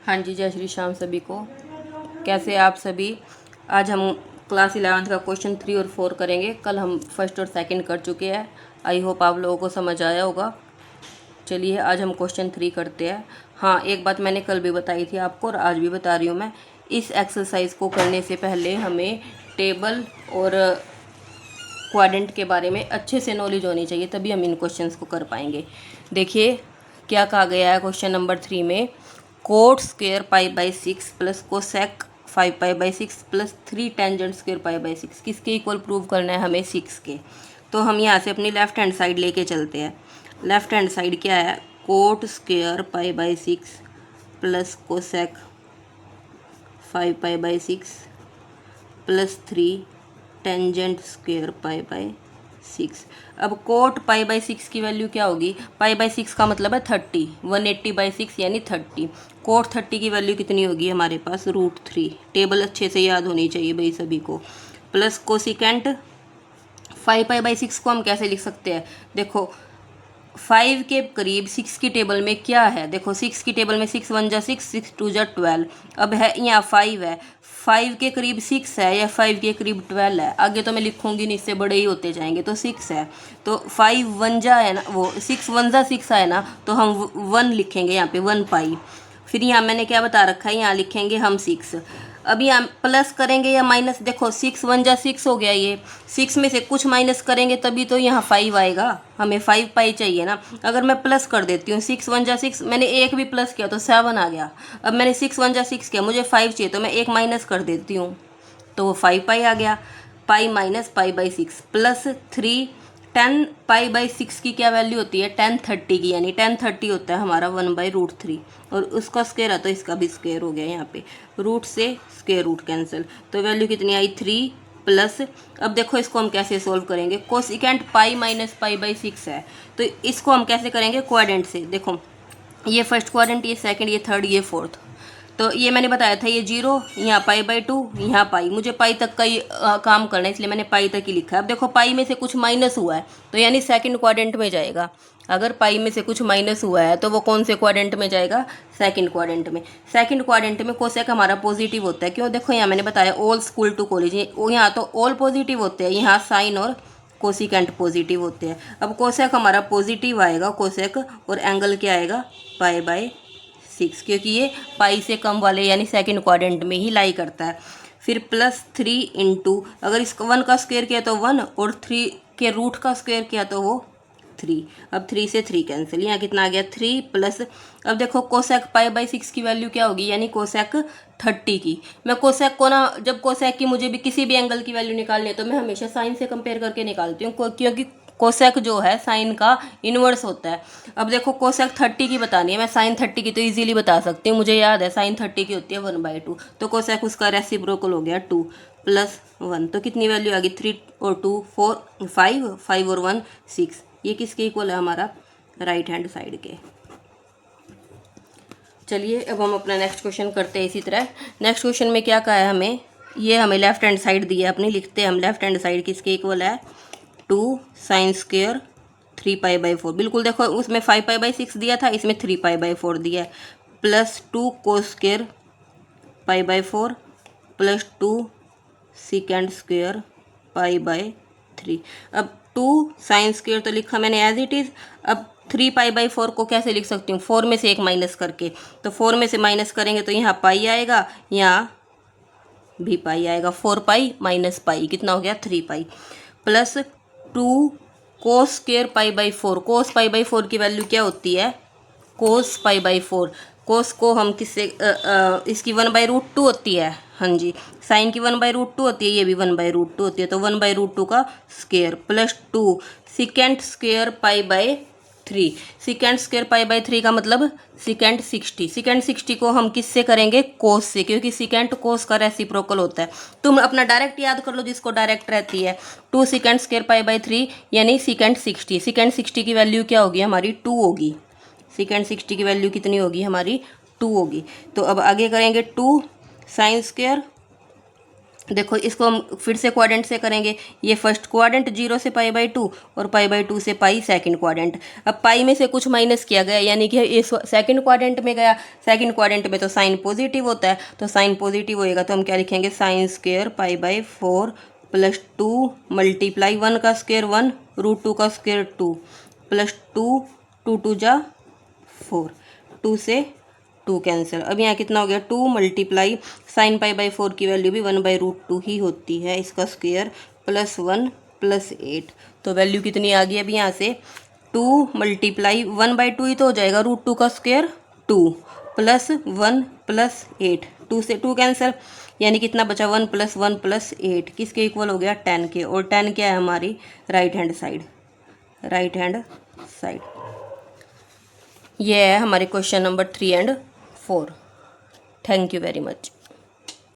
हाँ जी, जय श्री श्याम सभी को। कैसे आप सभी। आज हम क्लास 11th का क्वेश्चन 3 और 4 करेंगे। कल हम फर्स्ट और सेकंड कर चुके हैं। आई होप आप लोगों को समझ आया होगा। चलिए आज हम क्वेश्चन 3 करते हैं। हाँ, एक बात मैंने कल भी बताई थी आपको और आज भी बता रही हूँ मैं। इस एक्सरसाइज को करने से पहले हमें टेबल और क्वाड्रेंट के बारे में अच्छे से नॉलेज होनी चाहिए, तभी हम इन क्वेश्चंस को कर पाएंगे। देखिए क्या कहा गया है क्वेश्चन नंबर 3 में। Coat square pi by 6 plus cosec 5 pi by 6 plus 3 tangent square pi by 6 किसके इक्वल प्रूव करना है हमें? 6 के। तो हम यहाँ से अपनी लेफ्ट हैंड साइड लेके चलते हैं। लेफ्ट हैंड साइड क्या है? Coat square pi by 6 plus cosec 5 pi by 6 plus 3 tangent square pi by 6। अब कोट पाई बाई 6 की वैल्यू क्या होगी? पाई बाई 6 का मतलब है 30, 180 बाई 6 यानी 30। कोट 30 की वैल्यू कितनी होगी हमारे पास? √3। टेबल अच्छे से याद होनी चाहिए भाई सभी को। प्लस कोसिकेंट 5 पाई बाई 6 को हम कैसे लिख सकते हैं? देखो 5 के करीब 6 की टेबल में क्या है? देखो 6 की टेबल में 6 1 जा 6, 6 2 जा 12। अब है यहाँ 5 है, 5 के करीब 6 है या 5 के करीब 12 है? आगे तो मैं लिखूंगी नहीं, इससे बड़े ही होते जाएंगे। तो 6 है, तो 5 1 जा है ना, वो 6 1 जा 6 है ना, तो हम 1 लिखेंगे यहाँ पे, 1 पाई। फिर यहाँ मैंने क्या बता रखा है, यहाँ लिखेंगे हम 6। अब यहाँ प्लस करेंगे या माइनस? देखो 6 1 जा 6 हो गया, ये 6 में से कुछ माइनस करेंगे तभी तो यहाँ 5 आएगा। हमें 5 पाई चाहिए ना। अगर मैं प्लस कर देती हूँ, 6 1 जा 6, मैंने एक भी प्लस किया तो 7 आ गया। अब मैंने 6 1 जा 6 किया, मुझे 5 चाहिए, तो मैं एक माइनस कर देती हूँ तो वो 5 पाई आ गया। Pi minus pi by 6 plus 3 10 pi by 6 की क्या वैल्यू होती है? 10 30 की, यानी 10 30 होता है हमारा 1/√3। और उसका स्क्वायर है तो इसका भी स्क्वायर हो गया। यहाँ पे रूट से स्क्वायर रूट कैंसिल, तो वैल्यू कितनी आई? 3 प्लस। अब देखो इसको हम कैसे सोल्व करेंगे? Cosecant pi minus pi by 6 है, तो इसको हम कैसे करेंगे? क्वाड्रेंट से। देखो ये फर्स्ट क्वाड्रेंट, ये सेकंड, ये थर्ड, ये फोर्थ। तो ये मैंने बताया था, ये 0, यहाँ पाई बाई 2, यहाँ पाई। मुझे पाई तक का ही काम करना है, इसलिए मैंने पाई तक ही लिखा है। अब देखो पाई में से कुछ माइनस हुआ है तो यानी सेकंड क्वाड्रेंट में जाएगा। अगर पाई में से कुछ माइनस हुआ है तो वो कौन से क्वाड्रेंट में जाएगा? सेकंड क्वाड्रेंट में। सेकंड क्वाड्रेंट में कोसेक हमारा पॉजिटिव होता है। क्यों? देखो यहाँ मैंने बताया ऑल स्कूल टू कॉलेज, यहाँ तो ऑल पॉजिटिव होते हैं, यहाँ साइन और कोसिकेंट पॉजिटिव होते हैं। अब कोसेक हमारा पॉजिटिव आएगा, कोसेक, और एंगल क्या आएगा? पाई बाई 6, क्योंकि ये पाई से कम वाले यानी सेकंड क्वाड्रेंट में ही लाई करता है। फिर प्लस 3 इंटू, अगर इसको 1 का स्क्वायर किया तो 1 और 3 के रूट का स्क्वायर किया तो वो 3। अब 3 से 3 कैंसिल, यहाँ कितना आ गया? 3 प्लस। अब देखो कोसेक पाई बाई 6 की वैल्यू क्या होगी? यानी कोसेक 30 की। मैं कोसेक को ना, जब कोसेक की मुझे भी किसी भी एंगल की वैल्यू निकालनी है तो मैं हमेशा साइन से कंपेयर करके निकालती हूँ, क्योंकि कोसेक जो है साइन का इन्वर्स होता है। अब देखो कोसेक 30 की बतानी है, मैं साइन 30 की तो इजीली बता सकती हूँ, मुझे याद है साइन 30 की होती है 1/2। तो कोसेक उसका रेसिप्रोकल हो गया 2 प्लस 1, तो कितनी वैल्यू आ गई? 3 और 2 4, 5, 5 और 1 6। ये किसके इक्वल है? हमारा राइट हैंड साइड के। चलिए अब हम अपना नेक्स्ट क्वेश्चन करते हैं इसी तरह। नेक्स्ट क्वेश्चन में क्या कहा है हमें? ये हमें लेफ्ट हैंड साइड दी है अपनी, लिखते हैं हम लेफ्ट हैंड साइड किसके इक्वल है? 2 साइन स्क्वेयर 3 पाई बाई 4। बिल्कुल देखो उसमें 5 पाई बाई 6 दिया था, इसमें 3 पाई बाई 4 दिया है। Plus 2 cos square pi by 4 plus 2 secant square pi by 3। अब 2 साइन स्क्वेयर तो लिखा मैंने एज इट इज़। अब 3 पाई बाई 4 को कैसे लिख सकती हूँ? 4 में से एक माइनस करके। तो 4 में से माइनस करेंगे तो यहाँ पाई आएगा, यहाँ भी पाई आएगा। 4 पाई माइनस पाई कितना हो गया? 3 pi. Plus 2 cos square pi by 4। Cos pi by 4 की वैल्यू क्या होती है? कोस पाई बाई 4। कोस को हम किससे इसकी 1/√2 होती है। हाँ जी, साइन की 1/√2 होती है, ये भी 1/√2 होती है, तो 1/√2 का square plus 2 secant square pi by 3। Secant square pi by 3 का मतलब सिकेंड 60। सिकेंड 60 को हम किससे करेंगे? कोस से, क्योंकि सिकेंड कोस का रेसिप्रोकल होता है। तुम अपना डायरेक्ट याद कर लो जिसको डायरेक्ट रहती है। 2 सिकेंड स्क्वेयर पाई बाई 3 यानी सिकेंड 60। सिकेंड 60 की वैल्यू क्या होगी हमारी? 2 होगी। सिकेंड 60 की वैल्यू कितनी होगी हमारी? 2 होगी। तो अब आगे करेंगे 2 साइन स्क्वेयर देखो इसको हम फिर से क्वाड्रेंट से करेंगे। ये फर्स्ट क्वाड्रेंट 0 से π/2 और π/2 से पाई सेकंड क्वाड्रेंट। अब पाई में से कुछ माइनस किया गया, यानी कि ये सेकंड क्वाड्रेंट में गया। सेकंड क्वाड्रेंट में तो साइन पॉजिटिव होता है, तो साइन पॉजिटिव होएगा तो हम क्या लिखेंगे, साइन स्क्वायर π/4 प्लस 2 मल्टीप्लाई 1 का स्क्वायर 1 √2 का स्क्वायर 2 प्लस 2 2 2 जा 4, 2 से 2 कैंसिल। अब यहाँ कितना हो गया, 2 मल्टीप्लाई साइन π/4 की वैल्यू भी 1/√2 ही होती है, इसका स्क्वायर प्लस 1 प्लस 8। तो वैल्यू कितनी आ गई अब यहाँ से, 2 मल्टीप्लाई 1/2 ही तो हो जाएगा, √2 का स्क्वायर 2 प्लस 1 प्लस 8, 2 से 2 कैंसिल, यानी कितना बचा 1 प्लस 1 प्लस 8, किसके इक्वल हो गया 10 के। और 10 क्या है हमारी right hand side, right hand side. ये है हमारे क्वेश्चन नंबर 3 और 4। Thank you very much.